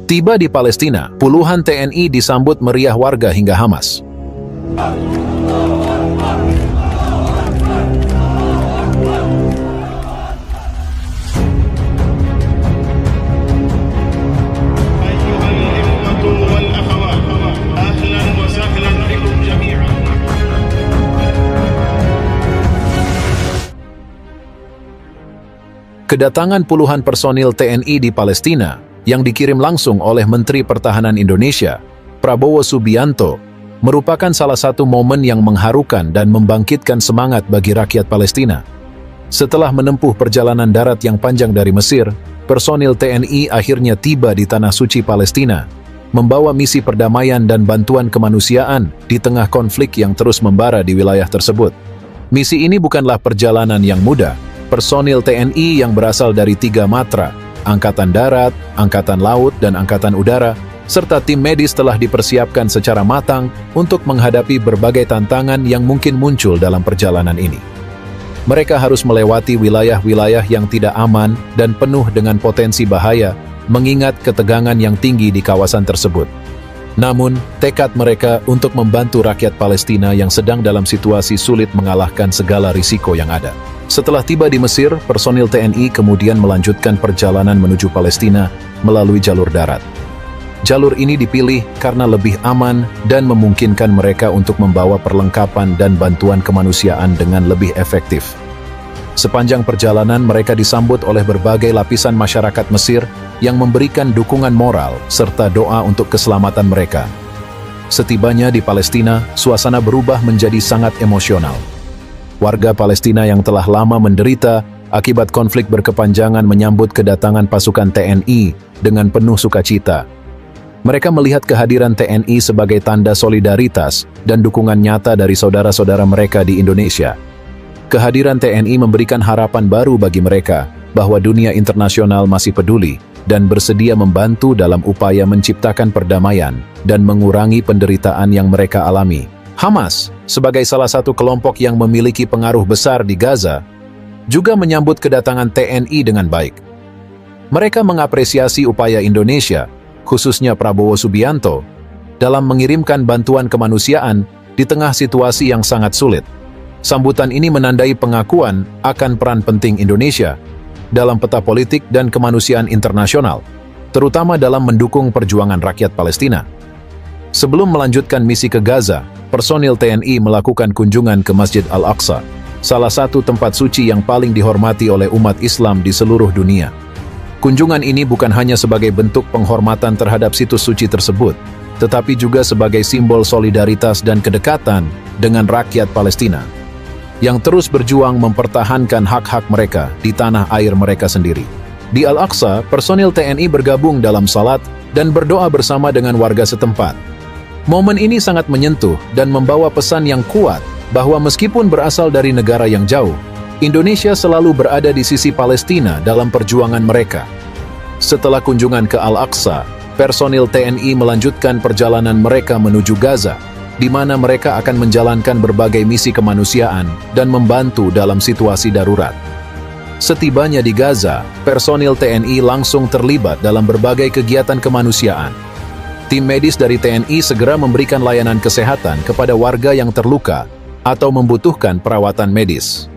Tiba di Palestina, puluhan TNI disambut meriah warga hingga Hamas. Kedatangan puluhan personil TNI di Palestina yang dikirim langsung oleh Menteri Pertahanan Indonesia, Prabowo Subianto, merupakan salah satu momen yang mengharukan dan membangkitkan semangat bagi rakyat Palestina. Setelah menempuh perjalanan darat yang panjang dari Mesir, personil TNI akhirnya tiba di Tanah Suci Palestina, membawa misi perdamaian dan bantuan kemanusiaan di tengah konflik yang terus membara di wilayah tersebut. Misi ini bukanlah perjalanan yang mudah. Personil TNI yang berasal dari 3 matra, Angkatan Darat, Angkatan Laut, dan Angkatan Udara, serta tim medis telah dipersiapkan secara matang untuk menghadapi berbagai tantangan yang mungkin muncul dalam perjalanan ini. Mereka harus melewati wilayah-wilayah yang tidak aman dan penuh dengan potensi bahaya, mengingat ketegangan yang tinggi di kawasan tersebut. Namun, tekad mereka untuk membantu rakyat Palestina yang sedang dalam situasi sulit mengalahkan segala risiko yang ada. Setelah tiba di Mesir, personil TNI kemudian melanjutkan perjalanan menuju Palestina melalui jalur darat. Jalur ini dipilih karena lebih aman dan memungkinkan mereka untuk membawa perlengkapan dan bantuan kemanusiaan dengan lebih efektif. Sepanjang perjalanan mereka disambut oleh berbagai lapisan masyarakat Mesir yang memberikan dukungan moral serta doa untuk keselamatan mereka. Setibanya di Palestina, suasana berubah menjadi sangat emosional. Warga Palestina yang telah lama menderita akibat konflik berkepanjangan menyambut kedatangan pasukan TNI dengan penuh sukacita. Mereka melihat kehadiran TNI sebagai tanda solidaritas dan dukungan nyata dari saudara-saudara mereka di Indonesia. Kehadiran TNI memberikan harapan baru bagi mereka bahwa dunia internasional masih peduli dan bersedia membantu dalam upaya menciptakan perdamaian dan mengurangi penderitaan yang mereka alami. Hamas, sebagai salah satu kelompok yang memiliki pengaruh besar di Gaza, juga menyambut kedatangan TNI dengan baik. Mereka mengapresiasi upaya Indonesia, khususnya Prabowo Subianto, dalam mengirimkan bantuan kemanusiaan di tengah situasi yang sangat sulit. Sambutan ini menandai pengakuan akan peran penting Indonesia dalam peta politik dan kemanusiaan internasional, terutama dalam mendukung perjuangan rakyat Palestina. Sebelum melanjutkan misi ke Gaza, personil TNI melakukan kunjungan ke Masjid Al-Aqsa, salah satu tempat suci yang paling dihormati oleh umat Islam di seluruh dunia. Kunjungan ini bukan hanya sebagai bentuk penghormatan terhadap situs suci tersebut, tetapi juga sebagai simbol solidaritas dan kedekatan dengan rakyat Palestina, yang terus berjuang mempertahankan hak-hak mereka di tanah air mereka sendiri. Di Al-Aqsa, personil TNI bergabung dalam salat dan berdoa bersama dengan warga setempat. Momen ini sangat menyentuh dan membawa pesan yang kuat bahwa meskipun berasal dari negara yang jauh, Indonesia selalu berada di sisi Palestina dalam perjuangan mereka. Setelah kunjungan ke Al-Aqsa, personil TNI melanjutkan perjalanan mereka menuju Gaza, di mana mereka akan menjalankan berbagai misi kemanusiaan dan membantu dalam situasi darurat. Setibanya di Gaza, personil TNI langsung terlibat dalam berbagai kegiatan kemanusiaan. Tim medis dari TNI segera memberikan layanan kesehatan kepada warga yang terluka atau membutuhkan perawatan medis.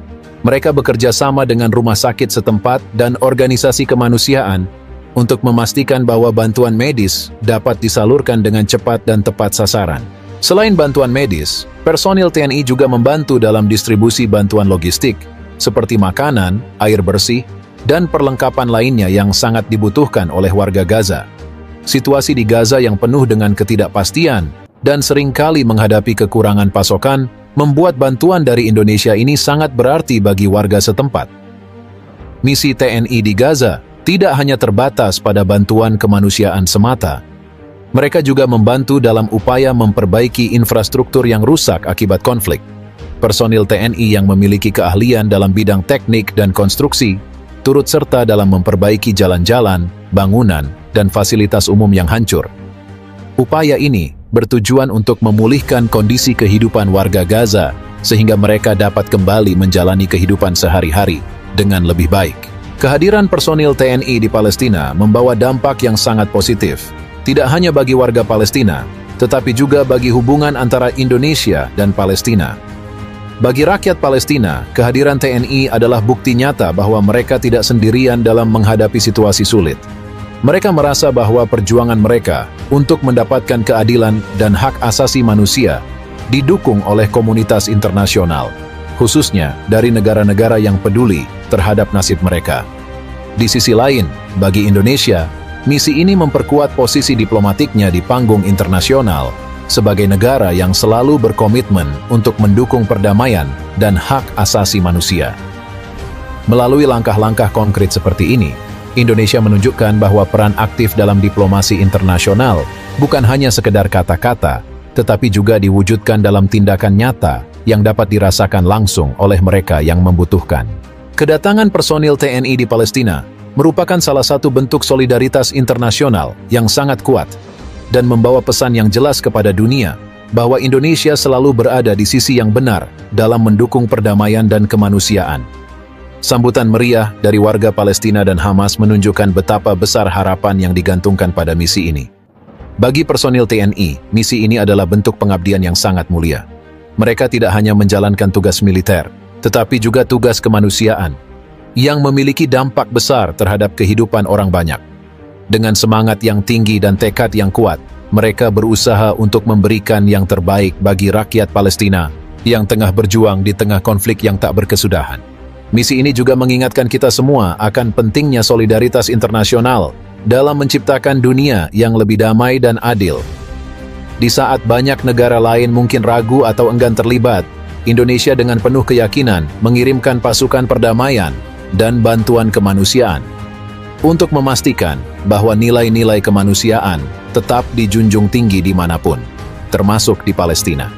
Mereka bekerja sama dengan rumah sakit setempat dan organisasi kemanusiaan untuk memastikan bahwa bantuan medis dapat disalurkan dengan cepat dan tepat sasaran. Selain bantuan medis, personil TNI juga membantu dalam distribusi bantuan logistik, seperti makanan, air bersih, dan perlengkapan lainnya yang sangat dibutuhkan oleh warga Gaza. Situasi di Gaza yang penuh dengan ketidakpastian dan seringkali menghadapi kekurangan pasokan membuat bantuan dari Indonesia ini sangat berarti bagi warga setempat. Misi TNI di Gaza tidak hanya terbatas pada bantuan kemanusiaan semata. Mereka juga membantu dalam upaya memperbaiki infrastruktur yang rusak akibat konflik. Personil TNI yang memiliki keahlian dalam bidang teknik dan konstruksi turut serta dalam memperbaiki jalan-jalan, bangunan, dan fasilitas umum yang hancur. Upaya ini bertujuan untuk memulihkan kondisi kehidupan warga Gaza sehingga mereka dapat kembali menjalani kehidupan sehari-hari dengan lebih baik. Kehadiran personil TNI di Palestina membawa dampak yang sangat positif. Tidak hanya bagi warga Palestina, tetapi juga bagi hubungan antara Indonesia dan Palestina. Bagi rakyat Palestina, kehadiran TNI adalah bukti nyata bahwa mereka tidak sendirian dalam menghadapi situasi sulit. Mereka merasa bahwa perjuangan mereka untuk mendapatkan keadilan dan hak asasi manusia didukung oleh komunitas internasional, khususnya dari negara-negara yang peduli terhadap nasib mereka. Di sisi lain, bagi Indonesia, misi ini memperkuat posisi diplomatiknya di panggung internasional sebagai negara yang selalu berkomitmen untuk mendukung perdamaian dan hak asasi manusia. Melalui langkah-langkah konkret seperti ini, Indonesia menunjukkan bahwa peran aktif dalam diplomasi internasional bukan hanya sekedar kata-kata, tetapi juga diwujudkan dalam tindakan nyata yang dapat dirasakan langsung oleh mereka yang membutuhkan. Kedatangan personil TNI di Palestina merupakan salah satu bentuk solidaritas internasional yang sangat kuat dan membawa pesan yang jelas kepada dunia bahwa Indonesia selalu berada di sisi yang benar dalam mendukung perdamaian dan kemanusiaan. Sambutan meriah dari warga Palestina dan Hamas menunjukkan betapa besar harapan yang digantungkan pada misi ini. Bagi personil TNI, misi ini adalah bentuk pengabdian yang sangat mulia. Mereka tidak hanya menjalankan tugas militer, tetapi juga tugas kemanusiaan yang memiliki dampak besar terhadap kehidupan orang banyak. Dengan semangat yang tinggi dan tekad yang kuat, mereka berusaha untuk memberikan yang terbaik bagi rakyat Palestina yang tengah berjuang di tengah konflik yang tak berkesudahan. Misi ini juga mengingatkan kita semua akan pentingnya solidaritas internasional dalam menciptakan dunia yang lebih damai dan adil. Di saat banyak negara lain mungkin ragu atau enggan terlibat, Indonesia dengan penuh keyakinan mengirimkan pasukan perdamaian dan bantuan kemanusiaan untuk memastikan bahwa nilai-nilai kemanusiaan tetap dijunjung tinggi dimanapun, termasuk di Palestina.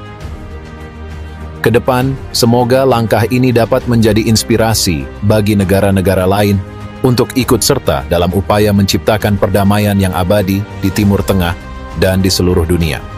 Kedepan, semoga langkah ini dapat menjadi inspirasi bagi negara-negara lain untuk ikut serta dalam upaya menciptakan perdamaian yang abadi di Timur Tengah dan di seluruh dunia.